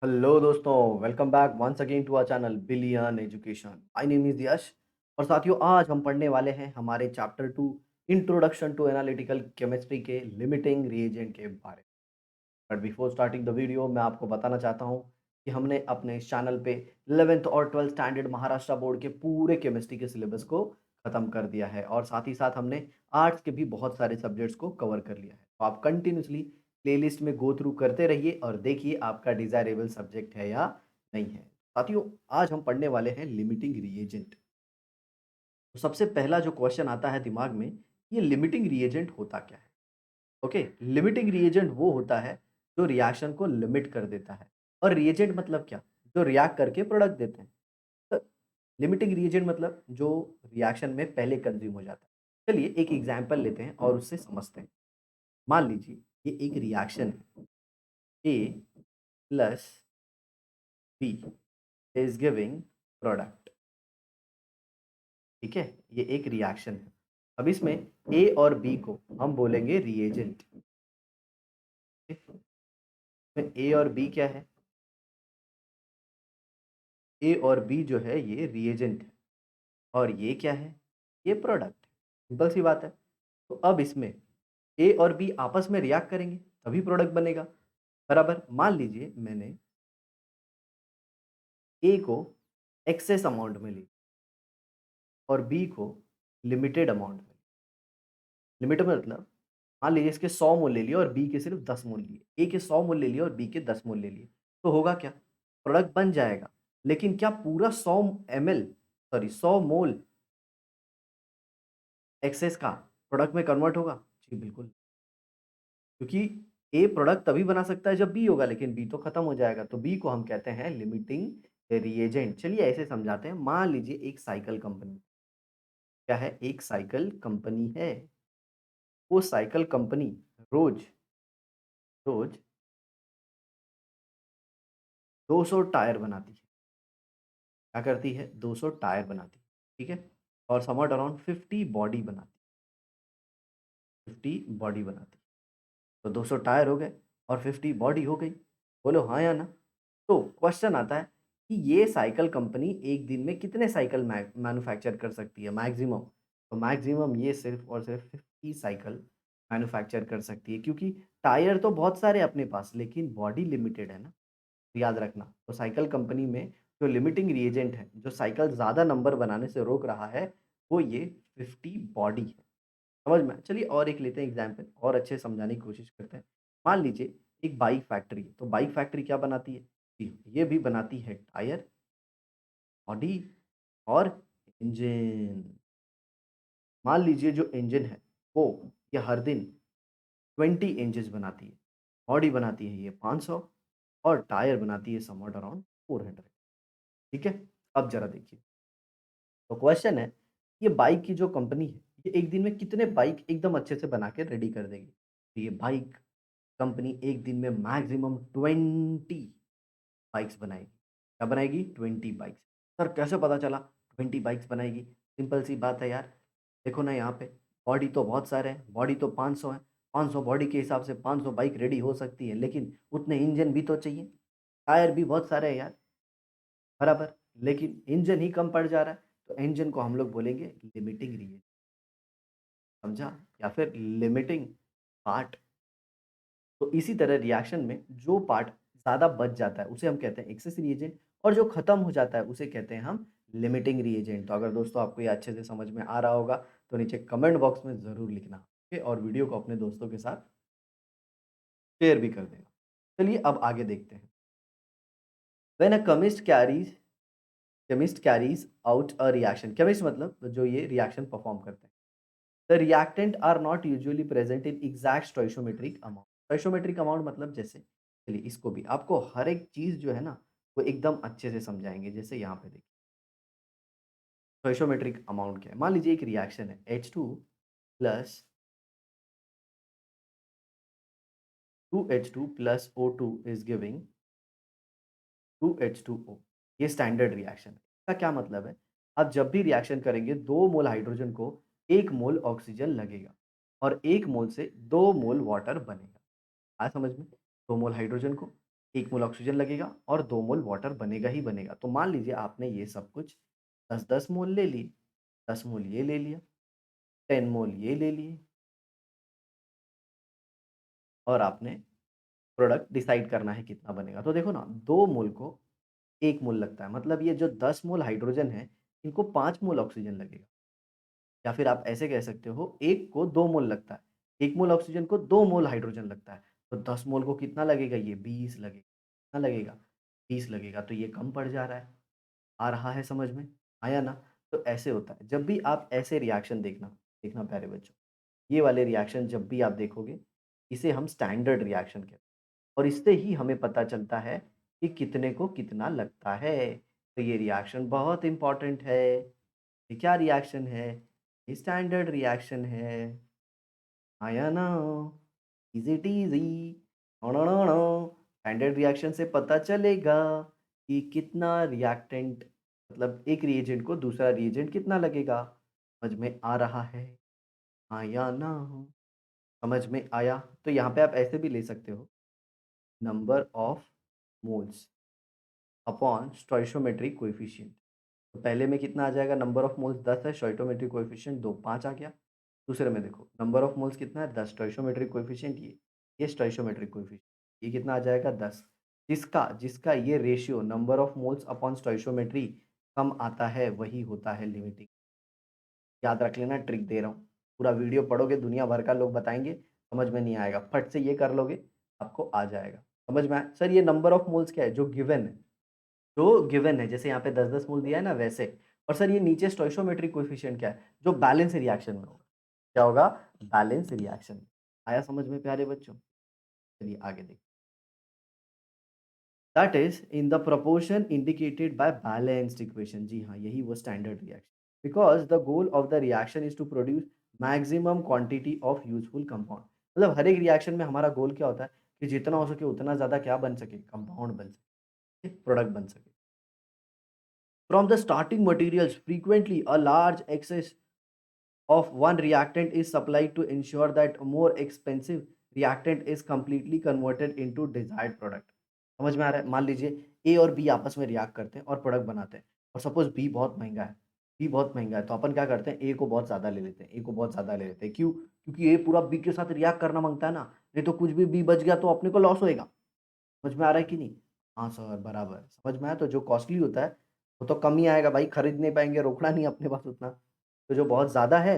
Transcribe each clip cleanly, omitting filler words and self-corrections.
Hello दोस्तों, welcome back once again to our channel billion education. My name is Yash और साथियों आज हम पढ़ने वाले हैं हमारे chapter 2 introduction to analytical chemistry के लिमिटिंग रिएजेंट के बारे में। But before starting the video मैं आपको बताना चाहता हूँ कि हमने अपने इस चैनल पे 11th और 12th स्टैंडर्ड महाराष्ट्र बोर्ड के पूरे केमिस्ट्री के सिलेबस को खत्म कर दिया है और साथ ही साथ हमने आर्ट्स के भी बहुत सारे सब्जेक्ट्स को कवर कर लिया है। तो आप कंटिन्यूसली प्लेलिस्ट में गो थ्रू करते रहिए और देखिए आपका डिज़ायरेबल सब्जेक्ट है या नहीं है। साथियों आज हम पढ़ने वाले हैं लिमिटिंग रिएजेंट। तो सबसे पहला जो क्वेश्चन आता है दिमाग में, ये लिमिटिंग रिएजेंट होता क्या है? ओके, लिमिटिंग रिएजेंट वो होता है जो रिएक्शन को लिमिट कर देता है और रिएजेंट मतलब क्या? जो रिएक्ट करके प्रोडक्ट देते हैं। तो लिमिटिंग रिएजेंट मतलब जो रिएक्शन में पहले कंज्यूम हो जाता है। चलिए एक एग्जांपल लेते हैं और उससे समझते हैं। मान लीजिए ये एक रिएक्शन है, A plus B is giving product. ठीक है, ये एक रिएक्शन है। अब इसमें ए और बी को हम बोलेंगे रिएजेंट। ए और बी क्या है? ए और बी जो है ये रिएजेंट है और ये क्या है? ये प्रोडक्ट। सिंपल सी बात है। तो अब इसमें ए और बी आपस में रिएक्ट करेंगे तभी प्रोडक्ट बनेगा। बराबर, मान लीजिए मैंने ए को एक्सेस अमाउंट में ली और बी को लिमिटेड अमाउंट में। लिमिटेड मतलब मान लीजिए इसके 100 मोल ले लिए और बी के सिर्फ 10 मोल लिए। ए के 100 मोल ले लिए और बी के 10 मोल ले लिए। तो होगा क्या? प्रोडक्ट बन जाएगा। लेकिन क्या पूरा 100 एमएल सॉरी 100 मोल एक्सेस का प्रोडक्ट में कन्वर्ट होगा? जी बिल्कुल। क्योंकि ए प्रोडक्ट तभी बना सकता है जब बी होगा, लेकिन बी तो खत्म हो जाएगा। तो बी को हम कहते हैं लिमिटिंग रिएजेंट। चलिए ऐसे समझाते हैं। मान लीजिए एक साइकिल कंपनी, क्या है? एक साइकिल कंपनी है। वो साइकिल कंपनी रोज रोज 200 टायर बनाती है। क्या करती है? 200 टायर बनाती है। ठीक है, और समवॉट अराउंड 50 बॉडी बनाती है। 50 बॉडी बनाती है। तो 200 टायर हो गए और 50 बॉडी हो गई। बोलो हाँ या ना? तो क्वेश्चन आता है कि ये साइकिल कंपनी एक दिन में कितने साइकिल मैन्युफैक्चर कर सकती है मैक्सिमम? तो मैक्सिमम ये सिर्फ और सिर्फ 50 साइकिल मैन्युफैक्चर कर सकती है, क्योंकि टायर तो बहुत सारे अपने पास लेकिन बॉडी लिमिटेड है ना। तो याद रखना, तो साइकिल कंपनी में जो लिमिटिंग रिएजेंट है, जो साइकिल ज़्यादा नंबर बनाने से रोक रहा है, वो ये 50 बॉडी है। समझ में आया? चलिए और एक लेते हैं एग्जाम्पल और अच्छे से समझाने की कोशिश करते हैं। मान लीजिए एक बाइक फैक्ट्री है, तो बाइक फैक्ट्री क्या बनाती है? जी, ये भी बनाती है टायर, बॉडी और इंजन। मान लीजिए जो इंजन है वो ये हर दिन 20 इंचेस बनाती है, बॉडी बनाती है ये 500 और टायर बनाती है समवॉट अराउंड 400। ठीक है, अब जरा देखिए। तो क्वेश्चन है, ये बाइक की जो कंपनी है, ये एक दिन में कितने बाइक एकदम अच्छे से बना के रेडी कर देगी? तो ये बाइक कंपनी एक दिन में मैक्सिमम 20 बाइक्स बनाएगी। क्या बनाएगी? 20 बाइक्स। सर कैसे पता चला 20 बाइक्स बनाएगी? सिंपल सी बात है यार। देखो ना यहाँ पे, बॉडी तो बहुत सारे हैं, बॉडी तो 500 है। 500 बॉडी के हिसाब से 500 बाइक रेडी हो सकती है, लेकिन उतने इंजन भी तो चाहिए। टायर भी बहुत सारे हैं यार, बराबर, लेकिन इंजन ही कम पड़ जा रहा है। तो इंजन को हम लोग बोलेंगे लिमिटिंग रीजन। समझा? या फिर लिमिटिंग पार्ट। तो इसी तरह रिएक्शन में जो पार्ट ज़्यादा बच जाता है उसे हम कहते हैं एक्सेस रिएजेंट और जो खत्म हो जाता है उसे कहते हैं हम लिमिटिंग रिएजेंट। तो अगर दोस्तों आपको ये अच्छे से समझ में आ रहा होगा तो नीचे कमेंट बॉक्स में ज़रूर लिखना। ओके, और वीडियो को अपने दोस्तों के साथ शेयर भी कर देना। चलिए अब आगे देखते हैं। When a chemist carries out a reaction. Chemist मतलब जो ये रिएक्शन परफॉर्म करते हैं। The reactant are not usually present in exact stoichiometric amount. Stoichiometric amount मतलब जैसे, चलिए इसको भी आपको हर एक चीज़ जो है ना वो एकदम अच्छे से समझाएँगे। जैसे यहाँ पे देखिए स्टोइशियोमेट्रिक अमाउंट क्या है? मान लीजिए एक रिएक्शन है H2 plus 2H2 plus O2 is giving 2H2O। ये स्टैंडर्ड रिएक्शन है। इसका क्या मतलब है? आप जब भी रिएक्शन करेंगे 2 मोल हाइड्रोजन को 1 मोल ऑक्सीजन लगेगा और 1 मोल से 2 मोल वाटर बनेगा। आया समझ में? 2 मोल हाइड्रोजन को 1 मोल ऑक्सीजन लगेगा और 2 मोल वाटर बनेगा ही बनेगा। तो मान लीजिए आपने ये सब कुछ 10-10 मोल ले लिए, 10 मोल ये ले लिया, 10 मोल ये ले लिए और आपने प्रोडक्ट डिसाइड करना है कितना बनेगा। तो देखो ना 2 मोल को 1 मोल लगता है, मतलब ये जो 10 मोल हाइड्रोजन है, इनको 5 मोल ऑक्सीजन लगेगा। या फिर आप ऐसे कह सकते हो 1 को 2 मोल लगता है, 1 मोल ऑक्सीजन को 2 मोल हाइड्रोजन लगता है। तो 10 मोल को कितना लगेगा ये 20 लगेगा। कितना लगेगा? 20 लगेगा, तो ये कम पड़ जा रहा है। आ रहा है समझ में? आया ना? तो ऐसे होता है। जब भी आप ऐसे रिएक्शन देखना देखना प्यारे बच्चों, ये वाले रिएक्शन जब भी आप देखोगे, इसे हम स्टैंडर्ड रिएक्शन कहते हैं और इससे ही हमें पता चलता है कि कितने को कितना लगता है। तो ये रिएक्शन बहुत इम्पोर्टेंट है। ये क्या रिएक्शन है? ये स्टैंडर्ड रिएक्शन है। आया ना? Is it easy? No, no, no, no. Standard reaction से पता चलेगा कि कितना रिएक्टेंट मतलब एक रिएजेंट को दूसरा रिएजेंट कितना लगेगा। समझ में आ रहा है? आया ना? समझ में आया? तो यहाँ पे आप ऐसे भी ले सकते हो, number of moles upon stoichiometric coefficient. तो पहले में कितना आ जाएगा, नंबर ऑफ मोल्स 10 है, स्टोइचियोमेट्रिक कोएफ़िशिएंट 2 5 आ गया। दूसरे में देखो नंबर ऑफ मोल्स कितना है 10, स्टोइचियोमेट्रिक कोएफ़िशिएंट ये स्टोइचियोमेट्रिक कोएफ़िशिएंट ये कितना आ जाएगा 10। जिसका जिसका ये ratio number of moles upon stoichiometry कम आता है वही होता है लिमिटिंग। याद रख लेना, ट्रिक दे रहा हूँ। पूरा वीडियो पढ़ोगे दुनिया भर का लोग बताएँगे, समझ में नहीं आएगा। फट से ये कर लोगे, आपको आ जाएगा। समझ में आया? सर ये नंबर ऑफ मोल्स क्या है? जो गिवन है। जो गिवन है, जैसे यहाँ पे 10-10 मोल दिया है ना वैसे। और सर ये नीचे स्टोइचियोमेट्रिक कोएफ़िशिएंट क्या है? जो बैलेंस रिएक्शन में होगा। क्या होगा? Balance reaction. आया समझ में प्यारे बच्चों? चलिए आगे देखिए। That is in the proportion indicated by balanced equation. जी हाँ, यही वो standard reaction. Because the goal of the reaction is to produce maximum quantity of useful compound. मतलब हर एक रिएक्शन में हमारा गोल क्या होता है कि जितना हो सके उतना ज़्यादा क्या बन सके? कंपाउंड बन सके, प्रोडक्ट बन सके। From the starting materials, frequently a large excess of one reactant is supplied to ensure that a more expensive reactant is completely converted into desired product। समझ में आ रहा है? मान लीजिए ए और बी आपस में रिएक्ट करते हैं और प्रोडक्ट बनाते हैं और सपोज बी बहुत महंगा है। बी बहुत महंगा है तो अपन क्या करते हैं, ए को बहुत ज़्यादा ले लेते हैं, ए को बहुत ज़्यादा ले लेते हैं। क्यों? क्योंकि ए पूरा बी के साथ रिएक्ट करना मांगता है ना, नहीं तो कुछ भी बी बच गया तो अपने को लॉस होएगा। समझ में आ रहा है कि नहीं? हाँ सर, बराबर। समझ में आया? तो जो कॉस्टली होता है, वो तो कम ही आएगा भाई, खरीद नहीं पाएँगे, रोकड़ा नहीं अपने पास उतना। तो जो बहुत ज़्यादा है,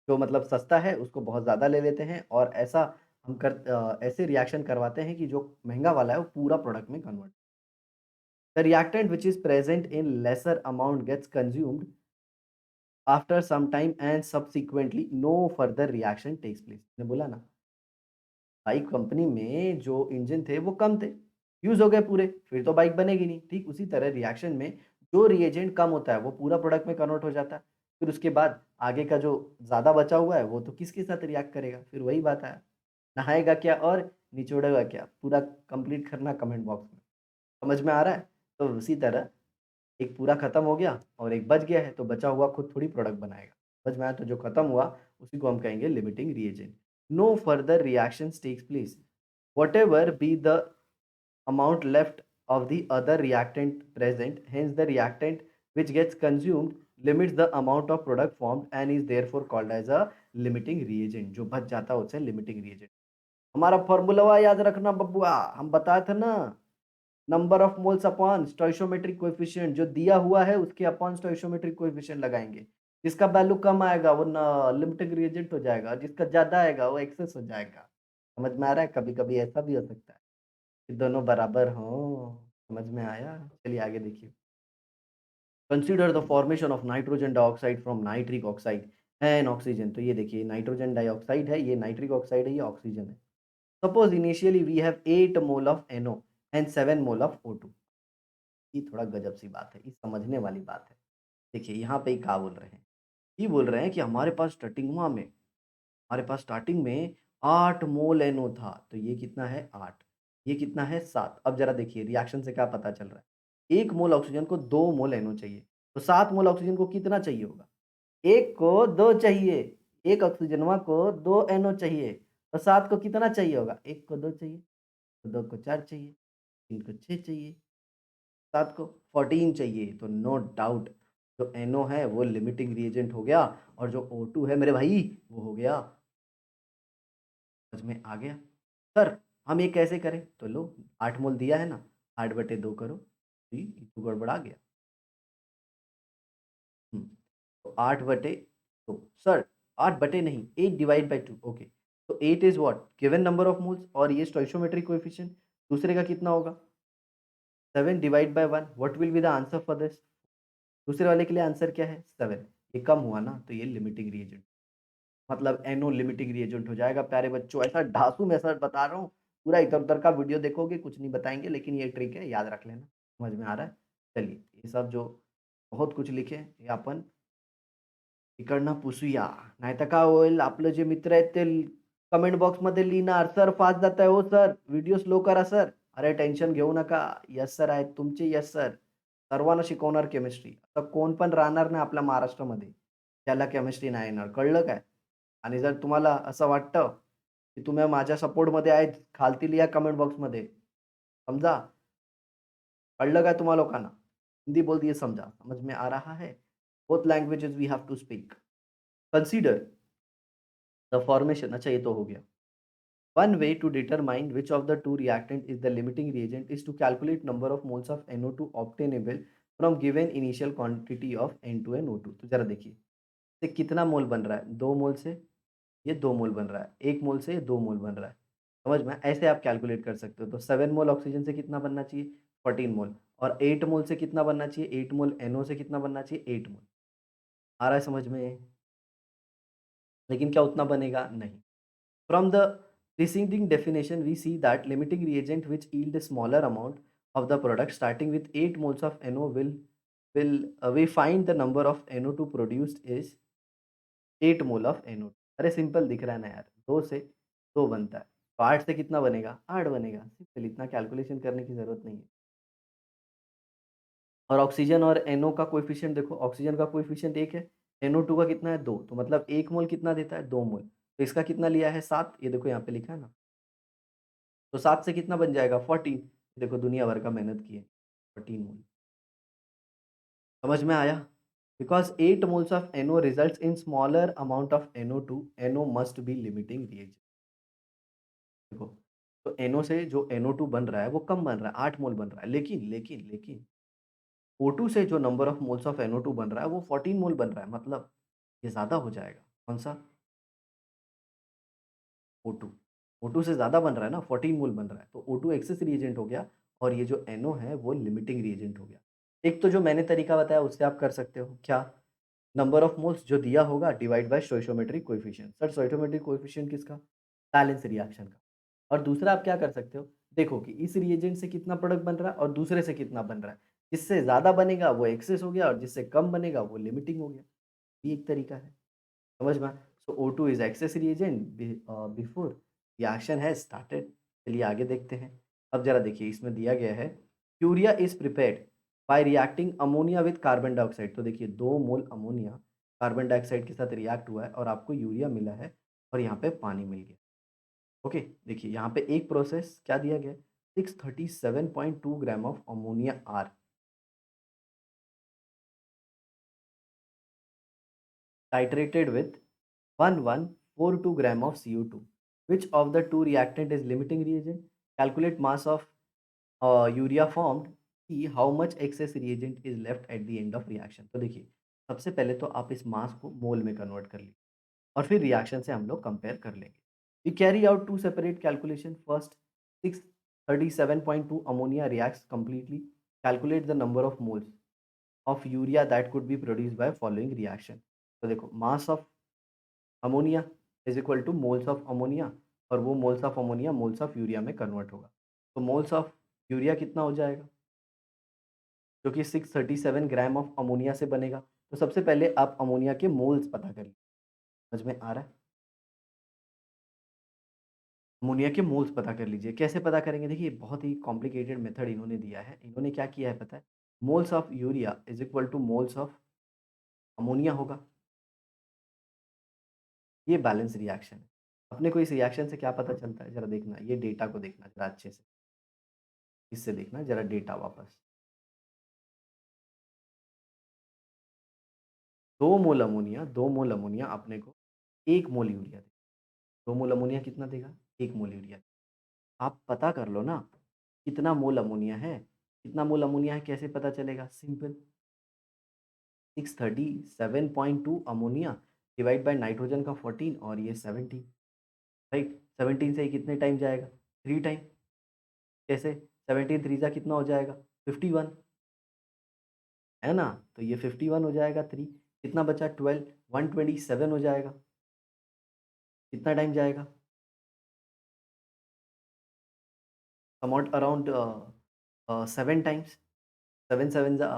जो मतलब सस्ता है, उसको बहुत ज़्यादा ले लेते हैं और ऐसे रिएक्शन करवाते हैं कि जो महँगा वाला है, वो पूरा प्रोडक्ट में convert. The reactant which is present in lesser amount gets consumed after some time and subsequently no further reaction takes place. मैंने बोला ना, बाइक कंपनी में जो इंजन थे वो कम थे, यूज़ हो गए पूरे, फिर तो बाइक बनेगी नहीं। ठीक उसी तरह रिएक्शन में जो रिएजेंट कम होता है वो पूरा प्रोडक्ट में कन्वर्ट हो जाता है। फिर उसके बाद आगे का जो ज़्यादा बचा हुआ है वो तो किसके साथ रिएक्ट करेगा? फिर वही बात है, नहाएगा क्या और निचोड़ेगा क्या? पूरा कंप्लीट करना कमेंट बॉक्स में। समझ में आ रहा है? तो उसी तरह एक पूरा खत्म हो गया और एक बच गया है तो बचा हुआ खुद थोड़ी प्रोडक्ट बनाएगा। समझ में आया? तो जो खत्म हुआ उसी को हम कहेंगे limiting reagent. No further reactions takes place whatever be the amount left of the other reactant present. Hence, the reactant which gets consumed limits the amount of product formed and is therefore called as a limiting reagent। जो बच जाता है उसे limiting reagent। हमारा formula याद रखना बबुआ, हम बताया था ना, number of moles upon stoichiometric coefficient, जो दिया हुआ है उसके अपॉन स्टोइचियोमेट्रिक कोएफिशिएंट लगाएंगे। जिसका वैल्यू कम आएगा वो लिमिटिंग रिएजेंट हो जाएगा, जिसका ज्यादा आएगा वो एक्सेस हो जाएगा। समझ में आ रहा है? कभी कभी ऐसा भी हो सकता है कि दोनों बराबर हों। समझ में आया? चलिए आगे देखिए। Consider the formation of nitrogen dioxide from nitric oxide and oxygen. तो ये देखिए नाइट्रोजन डाइऑक्साइड है, ये नाइट्रिक ऑक्साइड है, ये ऑक्सीजन है। Suppose initially we have 8 mole of NO and 7 mole of O2। ये थोड़ा गजब सी बात है, ये समझने वाली बात है। देखिए यहाँ पे ये क्या बोल रहे हैं? ये बोल रहे हैं कि हमारे पास स्टार्टिंग में 8 मोल NO था, तो ये कितना है 8, ये कितना है 7। अब ज़रा देखिए रिएक्शन से क्या पता चल रहा है, 1 मोल ऑक्सीजन को 2 मोल NO चाहिए, तो 7 मोल ऑक्सीजन को कितना चाहिए होगा? 1 को 2 चाहिए, 1 ऑक्सीजनवा को 2 NO चाहिए, तो 7 को कितना चाहिए होगा? 1 को 2 चाहिए, तो 2 को 4 चाहिए। इनको 6 चाहिए, 7 को 14 चाहिए, तो नो डाउट जो NO है वो लिमिटिंग रिएजेंट हो गया और जो O2 है मेरे भाई वो हो गया। समझ में आ गया? सर हम ये कैसे करें? तो लो 8 मोल दिया है ना, 8/2 करो, जी, ये तो गड़बड़ा गया। हुँ, तो 8/2 सर 8 बटे नहीं 8 डिवाइड बाय 2 ओके, तो 8 is what? Given number of moles और ये स्टोइचियोमेट्रिक कोएफिशिएंट दूसरे का कितना होगा? 7 divide by 1 what will be the answer for this? दूसरे वाले के लिए आंसर क्या है? 7 ये कम हुआ ना तो ये लिमिटिंग रिएजेंट मतलब NO लिमिटिंग रिएजेंट हो जाएगा प्यारे बच्चों। ऐसा धांसू मैं सर बता रहा हूँ, पूरा इधर-उधर का वीडियो देखोगे कुछ नहीं बताएँगे लेकिन ये ट्रिक है याद रख लेना। समझ में आ रहा है? चलिए ये सब जो बहुत कुछ लिखे हे आपण इकडनं पुसूया. नाहीतर काय होईल आपले जे मित्र आहेत ते कमेंट बॉक्समध्ये लिहिणार, "सर फास्ट जाताय हो सर, व्हिडिओ स्लो करा सर." अरे टेन्शन घेऊ नका. येस सर आहेत तुमचे येस सर. सर्वांना शिकवणार केमिस्ट्री. आता कोण पण राहणार नाही आपल्या महाराष्ट्रामध्ये, ज्याला केमिस्ट्री नाही येणार. कळलं काय? आणि जर तुम्हाला असं वाटतं, की तुम्ही माझ्या सपोर्टमध्ये आहेत, खालती लिहा कमेंट बॉक्समध्ये. समझा? कळलं काय तुम्हा लोकांना? हिंदी बोल दिए समझा. समझ में आ रहा है? Both languages we have to speak. Consider the formation अच्छा ये तो हो गया. One way to determine which of the two reactant is the limiting reagent is to calculate number of moles of NO2 obtainable from given initial quantity of N2NO2. तो जरा देखिए, ये कितना मोल बन रहा है? 2 मोल से ये 2 मोल बन रहा है, 1 मोल से ये 2 मोल बन रहा है। समझ में? ऐसे आप कैलकुलेट कर सकते हो। तो 7 मोल ऑक्सीजन से कितना बनना चाहिए? 14 मोल और 8 मोल से कितना बनना चाहिए? 8 मोल NO से कितना बनना चाहिए? 8 मोल। आ रहा है समझ में? लेकिन क्या उतना बनेगा? नहीं। From the preceding definition, we see that limiting reagent which yield a smaller amount of the product starting with 8 moles of NO will we find the number of NO2 produced is 8 mole of NO2। अरे simple दिख रहा है ना यार, 2 से 2 बनता है, तो 8 से कितना बनेगा? 8 बनेगा, सिंपल इतना कैलकुलेशन करने की ज़रूरत नहीं है। और ऑक्सीजन और NO का कोएफ़िशिएंट देखो, ऑक्सीजन का कोएफ़िशिएंट 1 है, NO2 का कितना है 2, तो मतलब 1 मोल कितना देता है? 2 मोल। तो इसका कितना लिया है 7, ये देखो यहाँ पे लिखा है ना। तो 7 से कितना बन जाएगा 14 देखो दुनिया भर का मेहनत की है 14 मोल समझ में आया because 8 moles of NO results in smaller amount of NO2 NO must be limiting reagent देखो तो NO से जो NO2 बन रहा है वो कम बन रहा है 8 मोल बन रहा है लेकिन O2 से जो number of moles of NO2 बन रहा है वो 14 मोल बन रहा है मतलब ये ज़्यादा हो जाएगा कौन सा O2 O2 से ज़्यादा बन रहा है ना 14 मोल बन रहा है तो O2 एक्सेस रिएजेंट हो गया और ये जो NO है वो लिमिटिंग रिएजेंट हो गया। एक तो जो मैंने तरीका बताया उससे आप कर सकते हो क्या? नंबर ऑफ मोल्स जो दिया होगा divide by stoichiometric coefficient. Sir stoichiometric coefficient किसका? बैलेंस रिएक्शन का। और दूसरा आप क्या कर सकते हो? देखो कि इस रिएजेंट से कितना प्रोडक्ट बन रहा है और दूसरे से कितना बन रहा है। जिससे ज़्यादा बनेगा वो एक्सेस हो गया और जिससे कम बनेगा वो लिमिटिंग हो गया। ये एक तरीका है। समझ में? सो O2 is access reagent before reaction has started. चलिए आगे देखते हैं। अब ज़रा देखिए इसमें दिया गया है urea is prepared by reacting ammonia with carbon dioxide. तो देखिए 2 मोल अमोनिया कार्बन डाइऑक्साइड के साथ रिएक्ट हुआ है और आपको यूरिया मिला है और यहाँ पे पानी मिल गया। ओके, देखिए यहाँ पे एक प्रोसेस क्या दिया गया है 637.2 gram of ammonia are titrated with 1142 gram of CO2. Which of the two reactant is limiting reagent? Calculate mass of urea formed. See how much excess reagent is left at the end of reaction. तो देखिए सबसे पहले तो आप इस मास को मोल में convert कर लीजिए और फिर रिएक्शन से हम लोग कंपेयर कर लेंगे। We carry out two separate calculation first 637.2 ammonia reacts completely. Calculate the number of moles of urea that could be produced by following reaction. तो देखो mass of ammonia is equal two moles of ammonia और वो moles of ammonia moles of urea में convert होगा। तो moles of urea कितना हो जाएगा? जो कि 637 ग्राम ऑफ अमोनिया से बनेगा। तो सबसे पहले आप अमोनिया के मोल्स पता करिए। समझ में आ रहा है? अमोनिया के मोल्स पता कर लीजिए। कैसे पता करेंगे? देखिए बहुत ही कॉम्प्लिकेटेड मेथड इन्होंने दिया है। इन्होंने क्या किया है पता है? Moles of urea is equal two moles of ammonia होगा। ये बैलेंस रिएक्शन है। अपने को इस रिएक्शन से क्या पता चलता है? ज़रा देखना, ये डेटा को देखना ज़रा अच्छे से। इससे देखना जरा डेटा वापस। 2 मोल अमोनिया अपने को 1 मोल यूरिया देगा। 2 मोल अमोनिया कितना देगा? 1 मोल यूरिया। आप पता कर लो ना, कितना मोल अमोनिया है? कितना मोल अमोनिया है कैसे पता चलेगा? Simple, 637.2 ammonia divide by nitrogen का 14 और ये 17, राइट? 17 से ये कितने टाइम जाएगा? 3 टाइम। कैसे? 17 थ्री जा कितना हो जाएगा? 51, है ना? तो ये 51 हो जाएगा 3, कितना बचा? 12, 127 हो जाएगा। कितना टाइम जाएगा? Somewhat around 7 times. 7 7 जा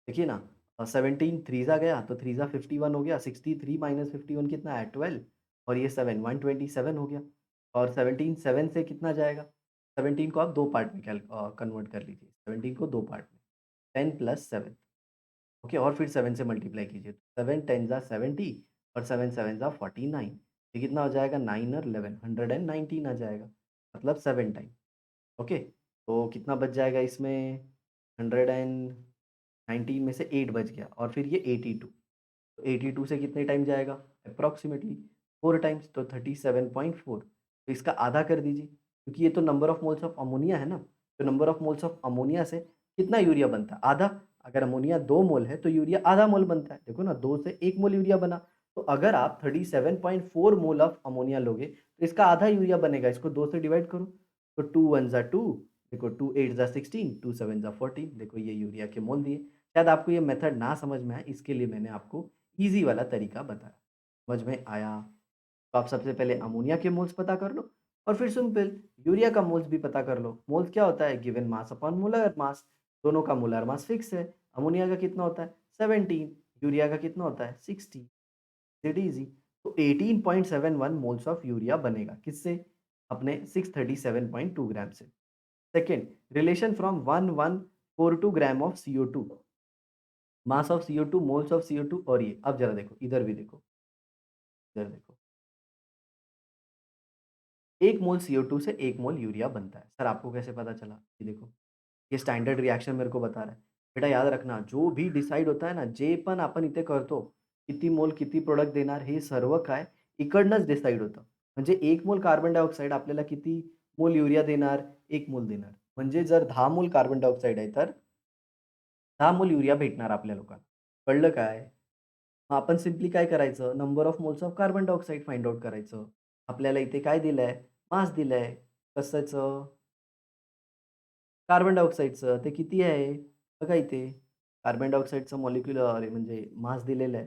देखिए ना, 17 थ्री जा गया तो 3 जा 51 हो गया, 63 माइनस 51 कितना है? 12, और ये 7 127 हो गया। और 17 7 से कितना जाएगा? 17 को आप 2 पार्ट में कन्वर्ट कर लीजिए। 17 को 2 पार्ट में, 10 प्लस 7, ओके, और फिर 7 से मल्टीप्लाई कीजिए। 7 10 जा 70 और 7 7 जा 49, ये कितना हो जाएगा? 9 और 11 119 आ जाएगा, मतलब 7 टाइम। ओके, तो कितना बच जाएगा इसमें? 119 में से 8 बच गया, और फिर ये 82, तो 82 से कितने टाइम जाएगा? अप्रॉक्सिमेटली 4 टाइम्स, तो 37.4। तो इसका आधा कर दीजिए, क्योंकि ये तो number of moles of ammonia है ना, तो number of moles of ammonia से कितना यूरिया बनता है? आधा। अगर अमोनिया 2 मोल है तो यूरिया आधा मोल बनता है। देखो ना, 2 से 1 मोल यूरिया बना, तो अगर आप 37.4 मोल ऑफ अमोनिया लोगे तो इसका आधा यूरिया बनेगा। इसको 2 से डिवाइड करो, तो 2 1 जा 2, देखो 2 8 जा 16, 2 7 जा 14, देखो ये यूरिया के मोल दिए। शायद आपको ये मेथड ना समझ में आए, इसके लिए मैंने आपको ईज़ी वाला तरीका बताया। समझ में आया? तो आप सबसे पहले अमोनिया के मोल्स पता कर लो, और फिर सिंपल यूरिया का मोल्स भी पता कर लो। मोल्स क्या होता है? Given mass upon molar mass. दोनों का मोलर मास फिक्स है। अमोनिया का कितना होता है? 17, यूरिया का कितना होता है? 60। It easy. तो 18.71 मोल्स ऑफ यूरिया बनेगा किससे? अपने 637.2 ग्राम से। Second, relation from 1142 gram of CO2, mass of CO2, moles of CO2, और ये अब जरा देखो, इधर भी देखो, इधर देखो, 1 मोल CO2 से 1 मोल यूरिया बनता है। सर आपको कैसे पता चला? ये देखो, ये स्टैंडर्ड रिएक्शन मेरे को बता रहा है। बेटा याद रखना, जो भी डिसाइड होता आहे ना, जे पण आपण इथे करतो, किती मोल किती प्रोडक्ट देणार हे सर्व काय इकडनंच डिसाईड होतं. म्हणजे 1 मोल कार्बन डायऑक्साईड आपल्याला किती मोल युरिया देणार? 1 मोल देणार. म्हणजे जर 10 मोल कार्बन डायऑक्साईड आहे तर 10 मोल युरिया भेटणार आपल्या लोकांना. कळलं काय? मग आपण सिम्पली काय करायचं, number of moles of carbon dioxide find out करायचं. आपल्याला इथे काय दिलंय? मास दिलंय. कशाचं? कार्बन डायऑक्साईडचं. ते किती आहे? बघा इथे. कार्बन डायऑक्साईडचं मॉलिक्युलर म्हणजे मास दिलेलं आहे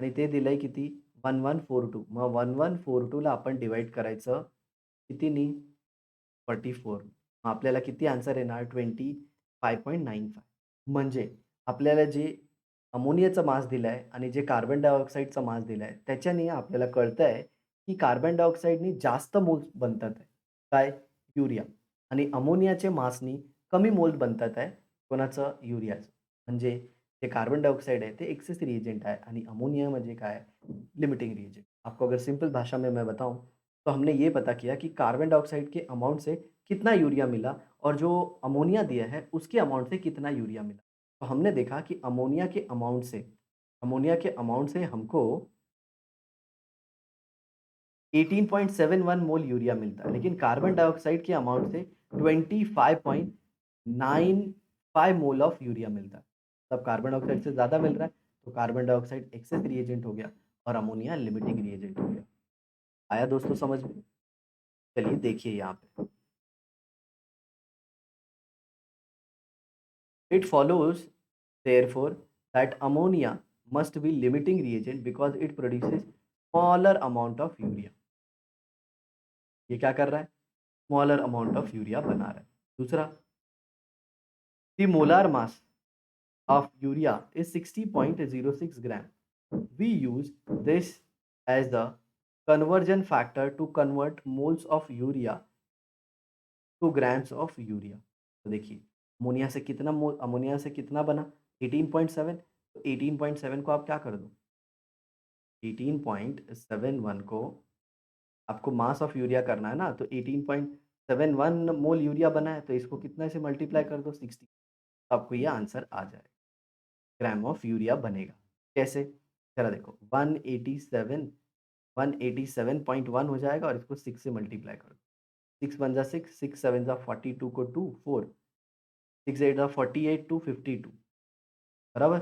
आणि ते दिलंय किती? 1142. मग 1142 ला आपण डिव्हाईड करायचं कितीनी? 44. मग आपल्याला किती आन्सर येणार? 25.95. म्हणजे आपल्याला जे अमोनियाचा मास दिलाय आणि जे कार्बन डायऑक्साईडचा मास दिलाय, त्याच्याने आपल्याला कळतंय, की कार्बन डायऑक्साईडनी जास्त मोल्स बनतात आहे. काय? युरिया. आणि अमोनियाचे मासनी कमी मोल बनतात आहे. कोणाचं? युरियाचं. म्हणजे जे कार्बन डाइऑक्साइड है, ते एक्सेस रिएजेंट है आणि अमोनिया म्हणजे काय है? Limiting reagent. आपको अगर सिंपल भाषा में मैं बताऊँ, तो हमने ये पता किया कि कार्बन डाइऑक्साइड के अमाउंट से कितना यूरिया मिला और जो अमोनिया दिया है, उसके अमाउंट से कितना यूरिया मिला। तो हमने देखा कि अमोनिया के अमाउंट से हमको 18.71 मोल यूरिया मिलता है, लेकिन कार्बन डाइऑक्साइड के अमाउंट से 25.95 मोल ऑफ यूरिया मिलता है। तब कार्बन डाइऑक्साइड से ज़्यादा मिल रहा है, तो कार्बन डाइऑक्साइड एक्सेस रिएजेंट हो गया और अमोनिया लिमिटिंग रिएजेंट हो गया। आया दोस्तों समझ में? चलिए देखिए यहाँ पे। It follows therefore that ammonia must be limiting reagent because it produces smaller amount of urea। ये क्या कर रहा है? स्मॉलर अमाउंट ऑफ यूरिया बना रहा है। दूसरा, the molar mass of urea is 60.06 gram. We use this as the conversion factor to convert moles of urea to grams of urea। तो देखिए, अमोनिया से कितना बना? 18.7। तो 18.7 को आप क्या कर दो? 18.71 को आपको मास ऑफ यूरिया करना है ना, तो 0.71 मोल यूरिया बना है, तो इसको कितना से मल्टीप्लाई कर दो 60, तो आपको ये आंसर आ जाएगा, ग्राम ऑफ यूरिया बनेगा। कैसे? ज़रा देखो 187 187.1 हो जाएगा और इसको 6 से मल्टीप्लाई कर दो। 6 1 जा 6, 6 7 जा 42 को 2 4, 6 8 जा 48 2 52 बराबर?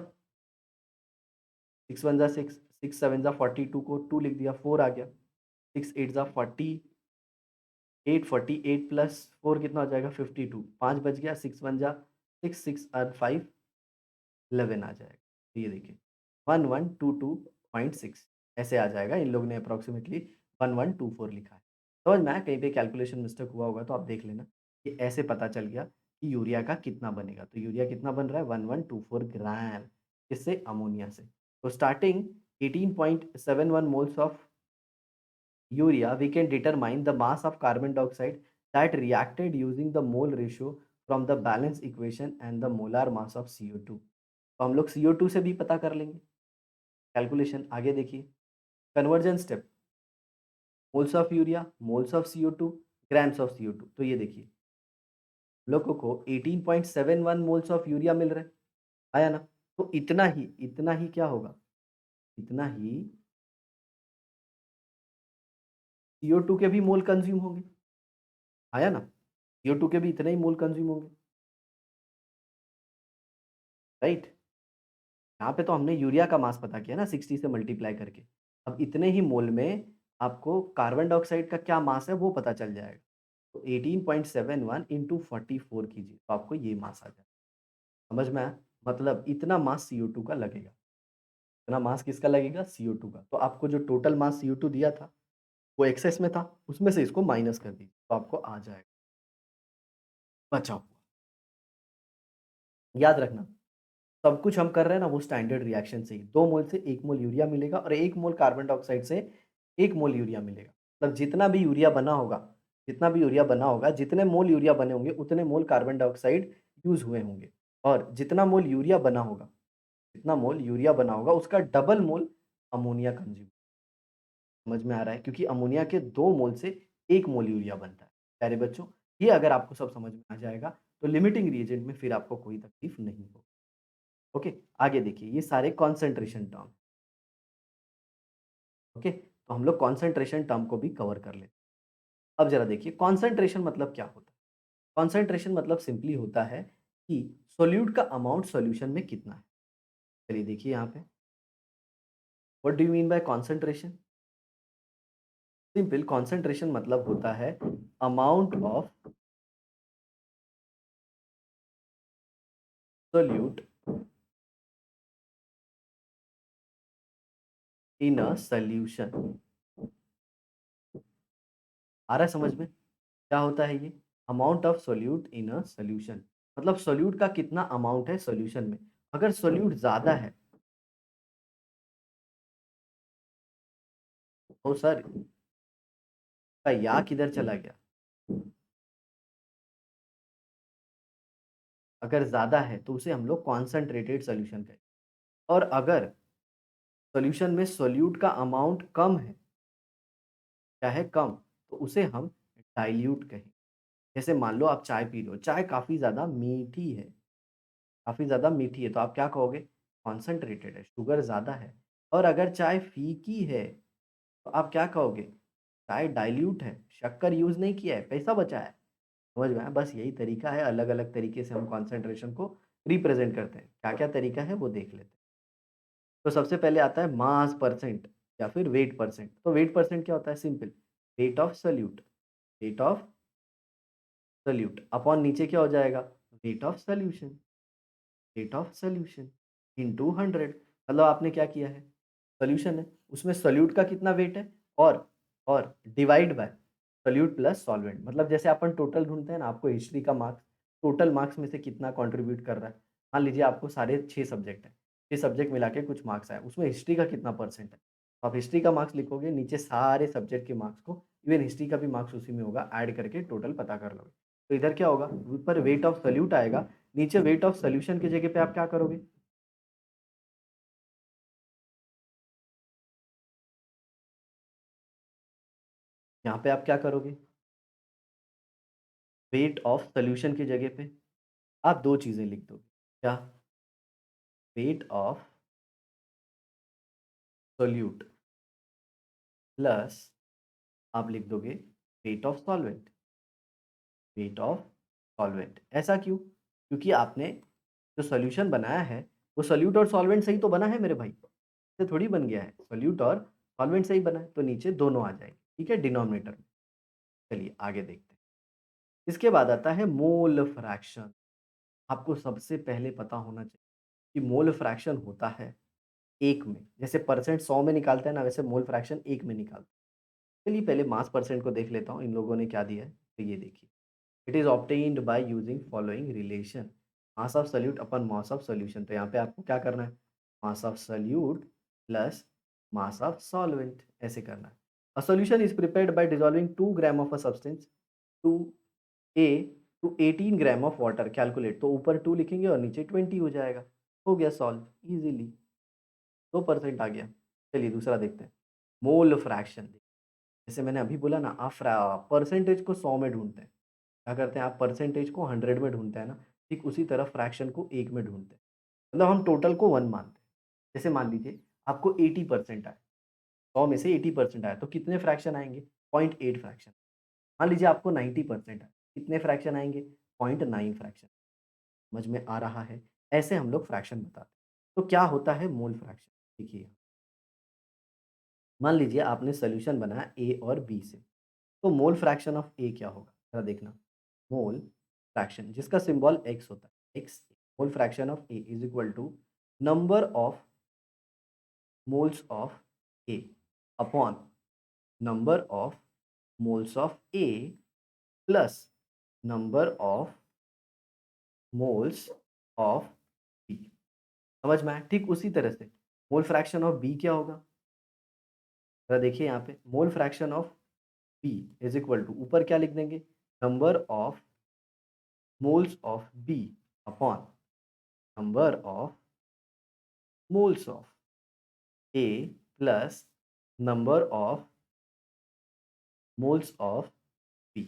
6 1 जा 6, 6 7 जा 42 को 2 लिख दिया, 4 आ गया। 6 8 जा 48, 48 प्लस 4 कितना हो जाएगा 52, 5 बच गया, 6 1 जा 6, 6 और 5 11 आ जाएगा। तो ये देखिए 1122.6 ऐसे आ जाएगा। इन लोगों ने अप्रॉक्सिमेटली 1124 लिखा है। समझ में आया? कहीं पे कैलकुलेशन मिस्टेक हुआ होगा तो आप देख लेना। ये ऐसे पता चल गया कि यूरिया का कितना बनेगा। तो यूरिया कितना बन रहा है 1124 ग्राम, किससे? अमोनिया से। तो starting 18.71 moles of urea, we can determine the mass of carbon dioxide that reacted using the mole ratio from the balance equation and the molar mass of CO2। तो हम लोग CO2 से भी पता कर लेंगे कैलकुलेशन। आगे देखिए conversion step, moles of urea, moles of CO2, grams of CO2। तो ये देखिए हम लोगों को 18.71 मोल्स ऑफ यूरिया मिल रहे हैं, आया ना? तो इतना ही क्या होगा? इतना ही CO2 के भी मोल कंज्यूम होंगे, आया ना? CO2 के भी इतने ही मोल कंज्यूम होंगे, राइट? यहाँ पे तो हमने यूरिया का मास पता किया ना 60 से मल्टीप्लाई करके। अब इतने ही मोल में आपको कार्बन डाइऑक्साइड का क्या मास है वो पता चल जाएगा। तो 18.71 इंटू 44 कीजिए तो आपको ये मास आ जाएगा। समझ में आया? मतलब इतना मास CO2 का लगेगा। इतना मास किसका लगेगा? CO2 का। तो आपको जो टोटल मास CO2 दिया था वो एक्सेस में था, उसमें से इसको माइनस कर दीजिए तो आपको आ जाएगा बचा हुआ। याद रखना सब कुछ हम कर रहे हैं ना वो स्टैंडर्ड रिएक्शन से ही। 2 मोल से 1 मोल यूरिया मिलेगा और 1 मोल कार्बन डाइऑक्साइड से 1 मोल यूरिया मिलेगा। मतलब जितने मोल यूरिया बने होंगे उतने मोल कार्बन डाइऑक्साइड यूज़ हुए होंगे और जितना मोल यूरिया बना होगा उसका डबल मोल अमोनिया कंज़्यूम। समझ में आ रहा है? क्योंकि अमोनिया के 2 मोल से 1 मोल यूरिया बनता है। प्यारे बच्चों, ये अगर आपको सब समझ में आ जाएगा तो लिमिटिंग रिएजेंट में फिर आपको कोई तकलीफ नहीं होगी। ओके, आगे देखिए ये सारे कॉन्सेंट्रेशन टर्म, ओके? तो हम लोग कॉन्सेंट्रेशन टर्म को भी कवर कर लेते हैं। अब ज़रा देखिए कॉन्सेंट्रेशन मतलब क्या होता है? कॉन्सेंट्रेशन मतलब सिंपली होता है कि सोल्यूट का अमाउंट सॉल्यूशन में कितना है। चलिए देखिए यहाँ पे what do you mean by concentration? Simple concentration मतलब होता है amount of solute in a solution. आ रहा है समझ में? क्या होता है ये? Amount of solute in a solution मतलब सोल्यूट का कितना अमाउंट है सॉल्यूशन में। अगर सोल्यूट ज़्यादा है तो सर का या किधर चला गया? अगर ज़्यादा है तो उसे हम लोग कॉन्सन्ट्रेटेड सॉल्यूशन कहें और अगर सॉल्यूशन में सोल्यूट का अमाउंट कम है, क्या है कम, तो उसे हम डाइल्यूट कहें। जैसे मान लो आप चाय पी रहे हो, चाय काफ़ी ज़्यादा मीठी है तो आप क्या कहोगे? कॉन्सन्ट्रेटेड है, शुगर ज़्यादा है। और अगर चाय फीकी है तो आप क्या कहोगे? चाय डाइल्यूट है, शक्कर यूज़ नहीं किया है, पैसा बचा है। समझ में आया? बस यही तरीका है, अलग-अलग तरीके से हम कॉन्सन्ट्रेशन को रिप्रेज़ेंट करते हैं। क्या-क्या तरीका है वो देख लेते हैं। तो सबसे पहले आता है मास परसेंट या फिर वेट परसेंट। तो वेट परसेंट क्या होता है? Simple, weight of solute, weight of solute upon नीचे क्या हो जाएगा? Weight of solution, weight of solution into 100। मतलब आपने क्या किया है? सॉल्यूशन है, उसमें सोल्यूट का कितना वेट है और divide by solute plus solvent. मतलब जैसे अपन टोटल ढूँढते हैं ना, आपको हिस्ट्री का मार्क्स टोटल मार्क्स में से कितना कंट्रीब्यूट कर रहा है। मान लीजिए आपको सारे 6 सब्जेक्ट हैं, 6 सब्जेक्ट मिला के कुछ मार्क्स आए, उसमें हिस्ट्री का कितना परसेंट है। तो आप हिस्ट्री का मार्क्स लिखोगे, नीचे सारे सब्जेक्ट के मार्क्स को, इवन हिस्ट्री का भी मार्क्स उसी में होगा, ऐड करके टोटल पता कर लोगे। तो इधर क्या होगा? ऊपर वेट ऑफ सोल्यूट आएगा, नीचे वेट ऑफ सॉल्यूशन की जगह पे आप क्या करोगे? यहाँ पे आप क्या करोगे? वेट ऑफ सॉल्यूशन की जगह पे आप 2 चीज़ें लिख दोगे। क्या? वेट ऑफ सोल्यूट प्लस आप लिख दोगे weight of solvent, weight of solvent. ऐसा क्यों? क्योंकि आपने जो सॉल्यूशन बनाया है, वो सोल्यूट और सॉल्वेंट से ही तो बना है मेरे भाई। इससे थोड़ी बन गया है, सोल्यूट और सॉल्वेंट से ही बना है, तो नीचे दोनों आ जाएँगे, ठीक है? डिनोमिनेटर में। चलिए आगे देखते हैं। इसके बाद आता है मोल फ्रैक्शन। आपको सबसे पहले पता होना चाहिए कि मोल फ्रैक्शन होता है 1 में। जैसे परसेंट 100 में निकालते हैं ना, वैसे मोल फ्रैक्शन 1 में निकालते हैं। चलिए पहले मास परसेंट को देख लेता हूँ, इन लोगों ने क्या दिया है, तो ये देखिए। It is obtained by using following relation, mass of solute upon mass of solution. तो यहाँ पे आपको क्या करना है, mass of solute plus mass of solvent, ऐसे करना है। A solution is prepared by dissolving 2 gram of a substance to a to 18 gram of water, calculate. तो ऊपर 2 लिखेंगे और नीचे 20 हो जाएगा। हो गया सॉल्व इजीली, 2% आ गया। चलिए दूसरा देखते हैं, मोल फ्रैक्शन। जैसे मैंने अभी बोला ना, आप परसेंटेज को 100 में ढूंढते हैं, क्या करते हैं आप, परसेंटेज को 100 में ढूँढते हैं ना, ठीक उसी तरह फ्रैक्शन को 1 में ढूँढते हैं। मतलब हम टोटल को 1 मानते हैं। जैसे मान लीजिए आपको 80% आए, 100 में से 80% आए, तो कितने फ्रैक्शन आएँगे? 0.8 फ्रैक्शन। मान लीजिए आपको 90% आए, कितने फ्रैक्शन आएँगे? 0.9 फ्रैक्शन। समझ में आ रहा है? ऐसे हम लोग फ्रैक्शन बताते हैं। तो क्या होता है मोल फ्रैक्शन? देखिए, मान लीजिए आपने सॉल्यूशन बनाया ए और बी से, तो मोल फ्रैक्शन ऑफ ए क्या होगा? ज़रा देखना। मोल फ्रैक्शन जिसका सिंबल एक्स होता है, X, mole fraction of A is equal to number of moles of A upon number of moles of A plus number of moles of B. समझ में आया? ठीक उसी तरह से मोल फ्रैक्शन ऑफ बी क्या होगा? जरा देखिए यहाँ पे, mole fraction of B is equal to, ऊपर क्या लिख देंगे, number of moles of B upon number of moles of A plus number of moles of B.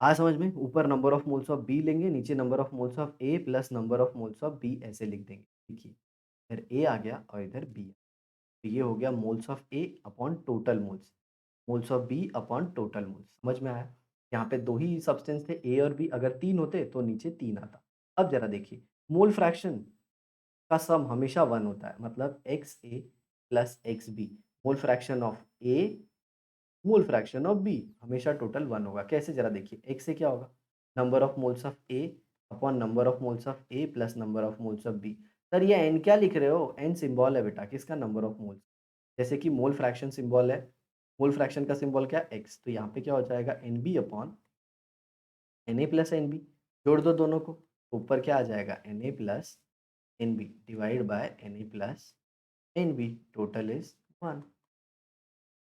आ समझ में? ऊपर number of moles of B लेंगे, नीचे number of moles of A plus number of moles of B, ऐसे लिख देंगे। देखिए, इधर ए आ गया और इधर बी। तो ये हो गया moles of A upon total moles, moles of B upon total moles. समझ में आया? यहाँ पे 2 ही सब्सटेंस थे ए और बी, अगर 3 होते तो नीचे 3 आता। अब ज़रा देखिए, मोल फ्रैक्शन का सम हमेशा 1 होता है, मतलब X A plus X B. Mole fraction of A, mole fraction of B, हमेशा टोटल 1 होगा। कैसे, ज़रा देखिए, एक्स से क्या होगा, number of moles of A upon number of moles of A plus number of moles of B. Sir ये N क्या लिख रहे हो? एन सिंबल है बेटा, किसका? Number of moles. जैसे कि मोल फ्रैक्शन सिंबल है, मोल फ्रैक्शन का सिंबल क्या है? एक्स। तो यहाँ पे क्या हो जाएगा, N B upon N A plus N B. जोड़ दो दोनों को, तो ऊपर क्या आ जाएगा, N A plus N B divide by N A plus N B, total is 1।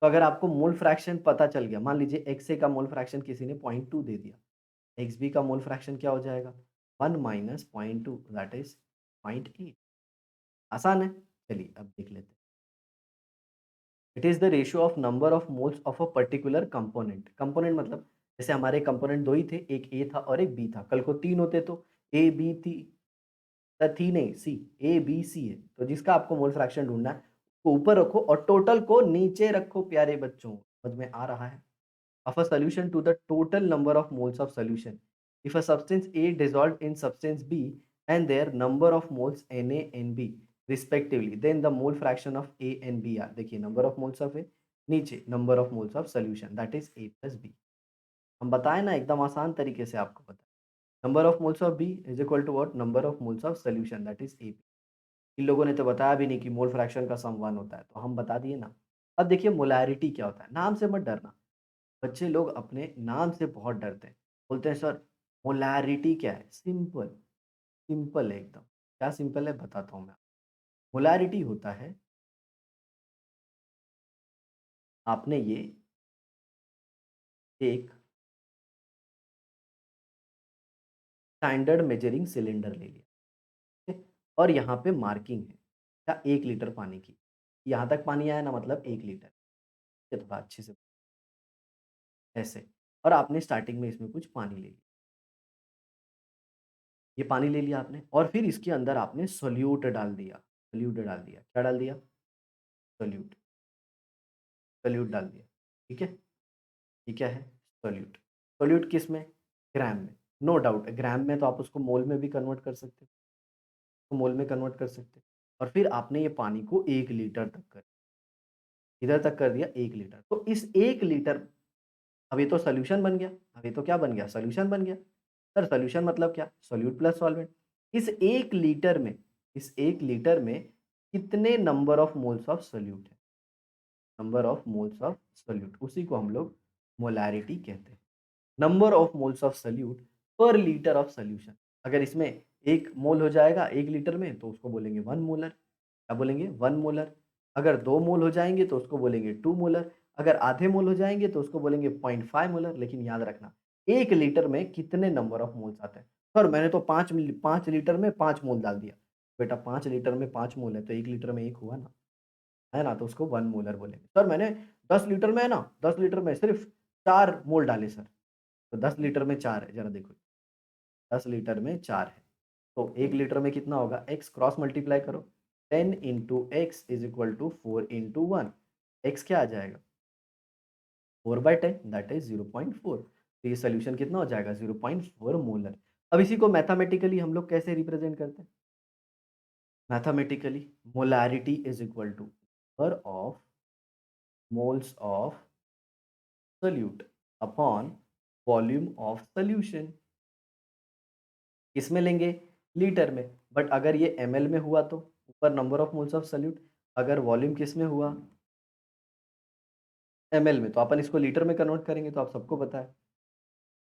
तो अगर आपको मोल फ्रैक्शन पता चल गया, मान लीजिए एक्स ए का मोल फ्रैक्शन किसी ने 0.2 दे दिया, एक्स बी का मोल फ्रैक्शन क्या हो जाएगा, 1 माइनस 0.2 दैट इज 0.8। आसान है। चलिए अब देख लेते हैं। It is the ratio of number of moles of a particular component. Component मतलब जैसे हमारे कंपोनेंट 2 ही थे, एक ए था और एक बी था। कल को 3 होते तो ए बी थी, थी नहीं, सी, ए बी सी है। तो जिसका आपको मोल फ्रैक्शन ढूँढना है, वो ऊपर रखो और टोटल को नीचे रखो प्यारे बच्चों। समझ में आ रहा है? Of a solution to the total number of moles of solution. If a substance A dissolved in substance B and their number of moles Na and B respectively, then the mole fraction of A and B are, देखिए number of moles of A, नीचे number of moles of solution that is A plus B। हम बताएं ना, एकदम आसान तरीके से आपको बताएं। Number of moles of B is equal to what, number of moles of solution that is A. इन लोगों ने तो बताया भी नहीं कि मोल फ्रैक्शन का सम 1 होता है, तो हम बता दिए ना। अब देखिए मोलैरिटी क्या होता है, नाम से मत डरना। बच्चे लोग अपने नाम से बहुत डरते हैं। बोलते हैं सर मोलैरिटी क्या है? सिंपल, सिंपल है एकदम। क्या सिंपल है बताता हूँ मैं। मोलैरिटी होता है, आपने ये एक स्टैंडर्ड मेजरिंग सिलेंडर ले लिया, ठीक है? और यहाँ पे मार्किंग है क्या, 1 लीटर पानी की। यहाँ तक पानी आया ना, मतलब 1 लीटर। ये थोड़ा अच्छे से ऐसे। और आपने स्टार्टिंग में इसमें कुछ पानी ले लिया। ये पानी ले लिया आपने और फिर इसके अंदर आपने सोल्यूट डाल दिया, सोल्यूट डाल दिया। क्या डाल दिया? सोल्यूट, सोल्यूट डाल दिया, ठीक है? ये क्या है? सोल्यूट। सोल्यूट किस में? ग्राम में। नो डाउट ग्राम में तो आप उसको मोल में भी कन्वर्ट कर सकते हो, तो मोल में कन्वर्ट कर सकते हो और फिर आपने ये पानी को 1 लीटर तक कर इधर तक कर दिया 1 लीटर। तो इस 1 लीटर अब ये तो सॉल्यूशन बन गया, अब ये तो क्या बन गया? सॉल्यूशन बन गया। सर सॉल्यूशन मतलब क्या? Solute plus solvent. इस 1 लीटर में इस 1 लीटर में कितने number of moles of solute है? Number of moles of solute, उसी को हम लोग मोलैरिटी कहते हैं। Number of moles of solute per litre of solution. अगर इसमें 1 मोल हो जाएगा 1 लीटर में तो उसको बोलेंगे 1 मोलर। क्या बोलेंगे? 1 मोलर। अगर 2 मोल हो जाएँगे तो उसको बोलेंगे 2 मोलर। अगर आधे मोल हो जाएँगे तो उसको बोलेंगे 0.5 मोलर। लेकिन याद रखना 1 लीटर में कितने नंबर ऑफ मोल्स आते हैं? सर मैंने तो 5 लीटर में 5 मोल डाल दिया। बेटा 5 लीटर में 5 मोल है तो 1 लीटर में 1 हुआ ना, है ना? तो उसको 1 मोलर बोलेंगे। सर मैंने 10 लीटर में है ना 10 लीटर में सिर्फ 4 मोल डाले सर। तो 10 लीटर में 4 है, ज़रा देखो। 10 लीटर में 4 है। तो 1 लीटर में कितना होगा? x क्रॉस मल्टीप्लाई करो। 10 into X is equal to 4 into 1। x क्या आ जाएगा? 4/10 दैट इज़ 0.4। तो ये सॉल्यूशन कितना हो जाएगा? 0.4 मोलर। अब इसी को मैथमेटिकली हम लोग कैसे रिप्रेज़ेंट करते हैं? Mathematically molarity is equal to number of moles of solute upon volume of solution. किसमें लेंगे? लीटर में। बट अगर ये एमएल में हुआ तो ऊपर number of moles of solute. अगर वॉल्यूम किस में हुआ? एमएल में, तो अपन इसको लीटर में कन्वर्ट करेंगे तो आप सबको पता है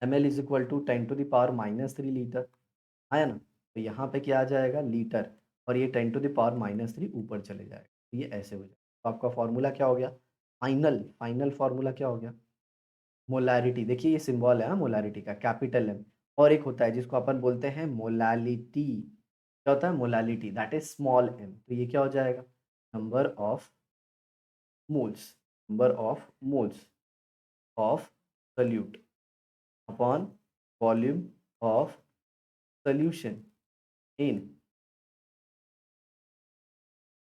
ML is equal to 10⁻³ litre, है ना? तो यहाँ पे क्या आ जाएगा? लीटर। और ये 10⁻³ ऊपर चले जाएगा, तो ये ऐसे हो जाएगा। तो आपका फॉर्मूला क्या हो गया? फाइनल फाइनल फॉर्मूला क्या हो गया? मोलैरिटी। देखिए ये सिंबल है मोलैरिटी का, कैपिटल एम। और एक होता है जिसको अपन बोलते हैं मोलालिटी। क्या होता है? Molality that is small M. तो ये क्या हो जाएगा? Number of moles, number of moles of solute upon volume of solution in,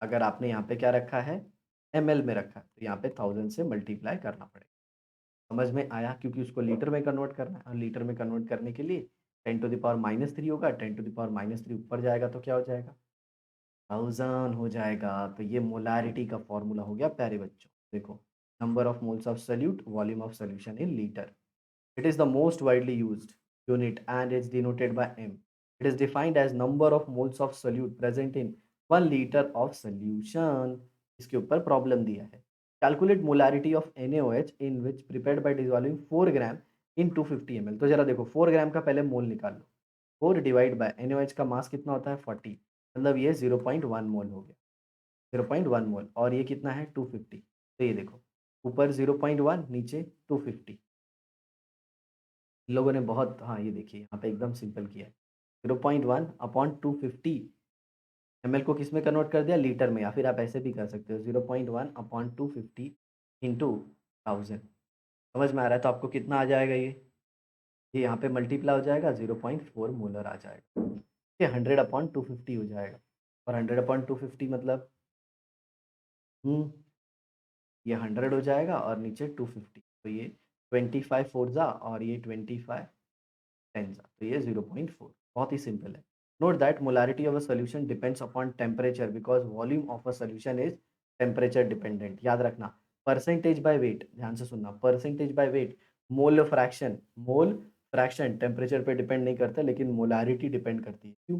अगर आपने यहाँ पे क्या रखा है? एमएल में रखा है तो यहाँ पे 1000 से मल्टीप्लाई करना पड़ेगा। समझ में आया? क्योंकि उसको लीटर में कन्वर्ट करना है और लीटर में कन्वर्ट करने के लिए 10⁻³ होगा, 10⁻³ ऊपर जाएगा तो क्या हो जाएगा? 1000 हो जाएगा। तो ये मोलारिटी का फॉर्मूला हो गया प्यारे बच्चों। देखो, number of moles of solute, volume of solution in litre. It is the most widely used unit and is denoted by M. It is defined as number of moles of solute present in 1 liter of solution. इसके ऊपर problem दिया है। Calculate molarity of NaOH in which prepared by dissolving 4 gram in 250 ml. तो जरा देखो 4 ग्राम का पहले मोल निकाल लो। 4 डिवाइड बाय NaOH का मास कितना होता है? 40। मतलब ये 0.1 मोल हो गया। 0.1 मोल और ये कितना है? 250। तो ये देखो ऊपर 0.1 नीचे 250। इन लोगों ने बहुत, हाँ, ये देखिए यहाँ पे एकदम सिंपल किया है। 0.1 अपॉन 250 एमएल को किस में कन्वर्ट कर दिया? लीटर में। या फिर आप ऐसे भी कर सकते हो 0.1 अपॉन 250 इंटू 1000। समझ में आ रहा है? तो आपको कितना आ जाएगा ये यहाँ पे मल्टीप्लाई हो जाएगा 0.4 मोलर आ जाएगा। ये 100 अपॉन 250 हो जाएगा और 100 अपॉन 250 मतलब हम्म ये 100 हो जाएगा और नीचे 250। तो ये 25 फोर जा और ये 25 टेंजा, तो ये 0.4। बहुत ही सिंपल है। Note that molarity of a solution depends upon temperature because volume of a solution is temperature dependent. याद रखना परसेंटेज बाय वेट, ध्यान से सुनना, percentage by weight, mole fraction temperature पे डिपेंड नहीं करता लेकिन मोलारिटी डिपेंड करती है। क्यों?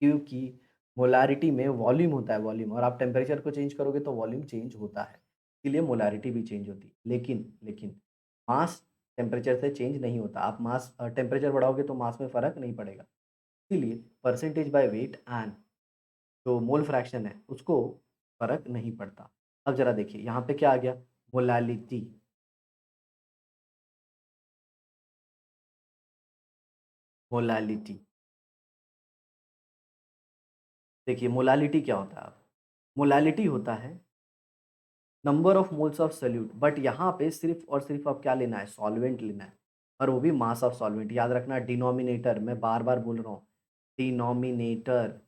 क्योंकि मोलारिटी में वॉल्यूम होता है, वॉल्यूम, और आप टेम्परेचर को चेंज करोगे तो वॉल्यूम चेंज होता है, इसीलिए मोलारिटी भी चेंज होती है। लेकिन लेकिन मास टेम्परेचर से चेंज नहीं होता। आप टेम्परेचर बढ़ाओगे तो मास में फ़र्क नहीं पड़ेगा। इसीलिए परसेंटेज बाय वेट एंड जो मोल फ्रैक्शन है उसको फ़र्क नहीं पड़ता। अब ज़रा देखिए यहाँ पे क्या आ गया? Molality, molality. देखिए मोलालिटी क्या होता है? अब मोलालिटी होता है number of moles of solute, but यहाँ पे सिर्फ और सिर्फ अब क्या लेना है, सॉल्वेंट लेना है, और वो भी मास ऑफ सॉल्वेंट। याद रखना डिनोमिनेटर, मैं बार बार बोल रहा हूँ, डिनोमिनेटर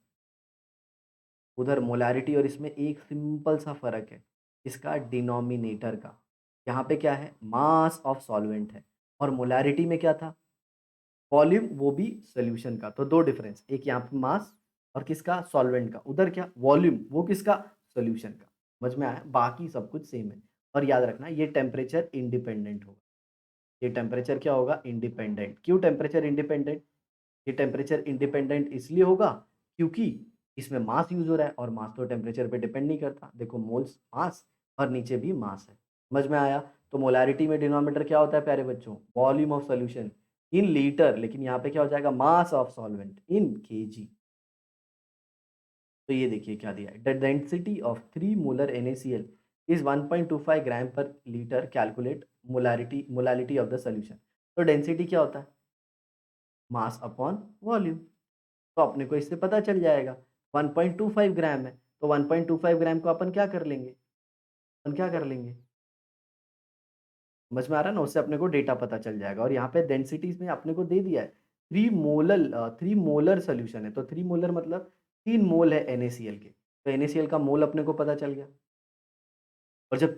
उधर मोलारिटी और इसमें एक सिंपल सा फ़र्क है, इसका डिनोमिनेटर का। यहाँ पे क्या है, मास ऑफ सॉल्वेंट है, और मोलारिटी में क्या था, वॉल्यूम, वो भी सॉल्यूशन का। तो 2 डिफरेंस, एक यहाँ पे मास और किसका, सॉल्वेंट का, उधर क्या वॉल्यूम, वो किसका, सॉल्यूशन का। समझ में आया, बाकी सब कुछ सेम है। और याद रखना ये टेम्परेचर इंडिपेंडेंट होगा, ये टेम्परेचर क्या होगा, इंडिपेंडेंट। क्यों टेम्परेचर इंडिपेंडेंट, ये टेम्परेचर इंडिपेंडेंट इसलिए होगा क्योंकि इसमें मास यूज़ हो रहा है, और मास तो टेम्परेचर पे डिपेंड नहीं करता। देखो मोल्स मास और नीचे भी मास है। समझ में आया? तो मोलारिटी में डिनोमिनेटर क्या होता है प्यारे बच्चों, volume of solution in litre, लेकिन यहाँ पे क्या हो जाएगा, मास ऑफ सॉल्वेंट इन केजी। तो ये देखिए क्या दिया है, the density of 3 molar NaCl is 1.25 ग्राम पर litre, calculate molality of the solution. तो डेंसिटी क्या होता है, मास अपॉन वॉल्यूम। तो अपने को इससे पता चल जाएगा 1.25 ग्राम है, तो 1.25 ग्राम को अपन क्या कर लेंगे, अपन क्या कर लेंगे, समझ में आ रहा है ना, उससे अपने को डेटा पता चल जाएगा। और यहाँ पे डेंसिटीज में अपने को दे दिया है 3 मोलर सोल्यूशन है, तो 3 मोलर मतलब 3 मोल है NaCl के, तो NaCl का मोल अपने को पता चल गया। और जब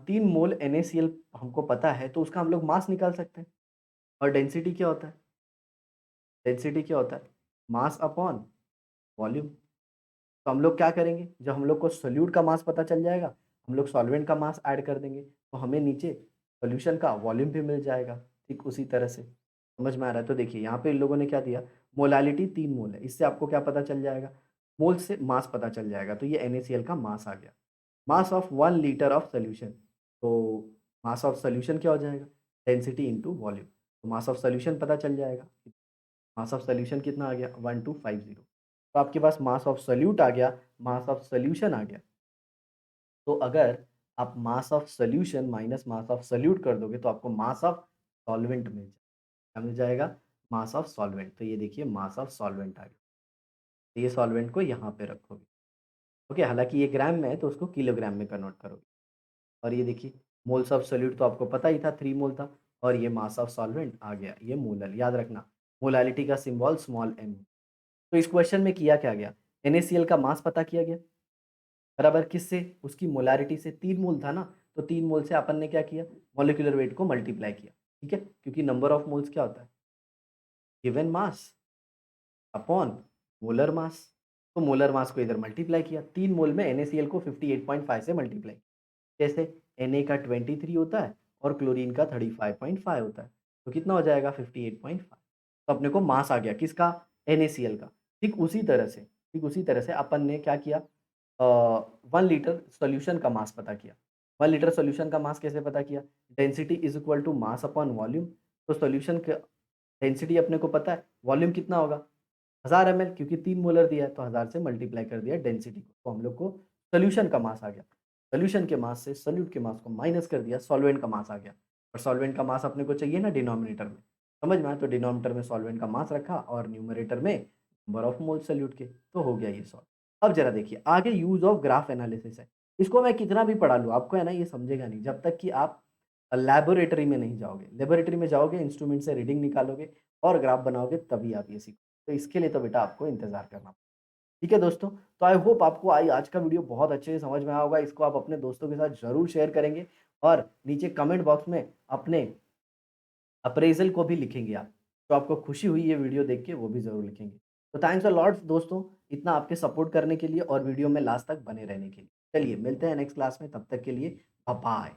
3 मोल NaCl हमको पता है, तो उसका हम लोग मास निकाल सकते हैं। और डेंसिटी क्या होता है, डेंसिटी क्या होता है, मास अपॉन वॉल्यूम। तो हम लोग क्या करेंगे, जब हम लोग को सोल्यूट का मास पता चल जाएगा, हम लोग सॉल्वेंट का मास ऐड कर देंगे, तो हमें नीचे सॉल्यूशन का वॉल्यूम भी मिल जाएगा। ठीक उसी तरह से, समझ में आ रहा है? तो देखिए यहाँ पे इन लोगों ने क्या दिया, मोलालिटी 3 मोल है, इससे आपको क्या पता चल जाएगा, मोल से मास पता चल जाएगा। तो ये NaCl का मास आ गया, mass of 1 litre of solution. तो मास ऑफ सोल्यूशन क्या हो जाएगा, डेंसिटी इंटू वॉल्यूम। तो मास ऑफ सोल्यूशन पता चल जाएगा, मास ऑफ सॉल्यूशन कितना आ गया, 1250। तो आपके पास मास ऑफ सोल्यूट आ गया, मास ऑफ सॉल्यूशन आ गया। तो अगर आप मास of solution minus mass of solute कर दोगे, तो आपको मास ऑफ सॉल्वेंट मिल जाएगा। क्या मिल जाएगा, मास ऑफ सॉल्वेंट। तो ये देखिए मास ऑफ सॉल्वेंट आ गया। तो ये सॉल्वेंट को यहाँ पे रखोगे, ओके। हालांकि ये ग्राम में है, तो उसको किलोग्राम में कन्वर्ट करोगे। और ये देखिए मोल्स ऑफ सोल्यूट तो आपको पता ही था, 3 मोल था, और ये मास ऑफ सॉल्वेंट आ गया, ये मोलर। याद रखना मोलालिटी का सिंबल स्मॉल m। तो इस क्वेश्चन में किया क्या गया, NaCl का मास पता किया गया, बराबर किससे, उसकी मोलारिटी से। 3 मोल था ना, तो 3 मोल से अपन ने क्या किया, मॉलिक्यूलर वेट को मल्टीप्लाई किया। ठीक है, क्योंकि नंबर ऑफ मोल्स क्या होता है, given mass upon molar mass. तो मोलर मास को इधर मल्टीप्लाई किया, 3 मोल में NaCl को 58.5 से मल्टीप्लाई। कैसे, Na का 23 होता है और क्लोरीन का 35.5 होता है, तो कितना हो जाएगा 58.5। तो अपने को मास आ गया किसका, NaCl का। ठीक उसी तरह से अपन ने क्या किया, 1 लीटर सॉल्यूशन का मास पता किया। 1 लीटर सॉल्यूशन का मास कैसे पता किया, density is equal to mass upon volume. तो सॉल्यूशन का डेंसिटी अपने को पता है, वॉल्यूम कितना होगा 1000 ml, क्योंकि 3 मोलर दिया है, तो 1000 से मल्टीप्लाई कर दिया डेंसिटी को, तो हम लोग को सॉल्यूशन का मास आ गया। सॉल्यूशन के मास से सोल्यूट के मास को माइनस कर दिया, सॉल्वेंट का मास आ गया। और सॉल्वेंट का मास अपने को चाहिए ना डिनोमिनेटर में, समझ में आया? तो डिनोमिनेटर में सॉल्वेंट का मास रखा और न्यूमरेटर में नंबर ऑफ मोल सोल्यूट के, तो हो गया ये सॉल्व। अब जरा देखिए आगे यूज ऑफ ग्राफ एनालिसिस है। इसको मैं कितना भी पढ़ा लूँ, आपको है ना ये समझेगा नहीं जब तक कि आप लैबोरेटरी में नहीं जाओगे। लेबोरेटरी में जाओगे, इंस्ट्रूमेंट से रीडिंग निकालोगे और ग्राफ बनाओगे, तभी आप ये सीखो। तो इसके लिए तो बेटा आपको इंतज़ार करना पड़ेगा। ठीक है दोस्तों, तो आई होप आपको आज का वीडियो बहुत अच्छे से समझ में आया होगा। इसको आप अपने दोस्तों के साथ ज़रूर शेयर करेंगे, और नीचे कमेंट बॉक्स में अपने अप्रेज़ल को भी लिखेंगे आप। तो आपको खुशी हुई ये वीडियो देख के, वो भी ज़रूर लिखेंगे। तो थैंक्स अ लॉट दोस्तों, इतना आपके सपोर्ट करने के लिए और वीडियो में लास्ट तक बने रहने के लिए। चलिए मिलते हैं नेक्स्ट क्लास में, तब तक के लिए बाय बाय।